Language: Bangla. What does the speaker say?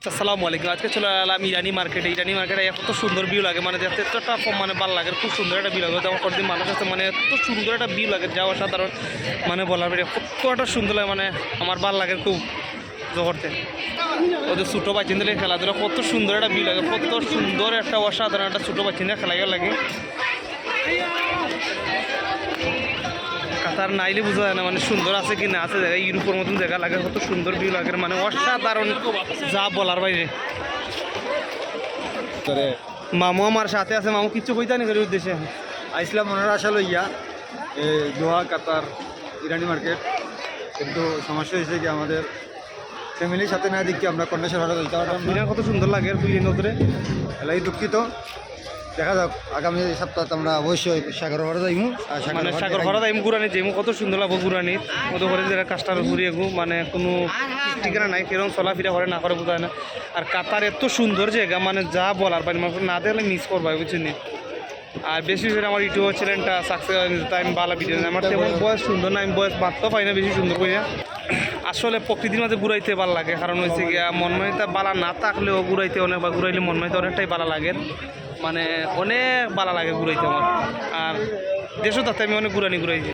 আসসালামু আলাইকুম। আজকে চলে এলাম ইরানি মার্কেটে। ইরানি মার্কেটে এত সুন্দর ভিউ লাগে, মানে দেখতে এতটা মানে ভালো লাগে, খুব সুন্দর একটা ভিউ লাগে। আমার কতদিন মানুষ আছে, মানে এত সুন্দর একটা ভিউ লাগে, যা অসাধারণ মানে বলার বাইরে, কতটা সুন্দর লাগে, মানে আমার ভালো লাগে খুব জগরতে। ওদের ছোটো বাচ্চাদের খেলাধুলা কত সুন্দর একটা ভিউ লাগে, কত সুন্দর একটা অসাধারণ একটা ছোটো বাচ্চাদের খেলাইও লাগে। কাতার নাইলে বোঝা যায় না মানে সুন্দর আছে কি না আছে, জায়গায় ইউরোপের মতন জায়গা লাগে, কত সুন্দর ভিউ লাগে, মানে অসাধারণ যা বলার বাইরে। মামু আমার সাথে আছে, মামু কিচ্ছু কইতা নি উদ্দেশ্যে আইসলাম মনের আশা লইয়া দোহা কাতার ইরানি মার্কেট, কিন্তু সমস্যা হয়েছে কি আমাদের ফ্যামিলির সাথে না দেখি আমরা কন্যাশন হঠাৎ কত সুন্দর লাগে ধরে এলাই দুঃখিত। দেখা যাক আগামী সপ্তাহে আমরা অবশ্যই সাগর হরা যাইমু, মানে সাগর হরা যাইমু ঘুরানি যাইমু, কত সুন্দর লাগবো ঘুরানি ওদের ঘরে যারা কাস্টার ঘুরিয়ে গু, মানে কোনো ঠিকানা নাই, কিরকম চলাফেরা করে না করে বোঝায় না। আর কাতার এত সুন্দর জায়গা, মানে যা বলার পারি, মানে না দেখলে মিস করবা বুঝছেন। আর বেশি বেশি আমার ইউটিউব চ্যানেলটা সাকসেস আমি ভালো ভিডিও, আমার তেমন বয়স সুন্দর না, আমি বয়স মারতেও পাই না বেশি সুন্দর করে। আসলে প্রকৃতির মাঝে ঘুরাইতে ভালো লাগে, কারণ হয়েছে গিয়া মনময়তা বালা না থাকলেও ঘুরাইতে অনেক, বা ঘুরাইলে মনময়তা অনেকটাই ভালো লাগে, মানে অনেক ভালো লাগে ঘুরাইতে আমার। আর দেশও তাতে আমি অনেক ঘুরাইছি।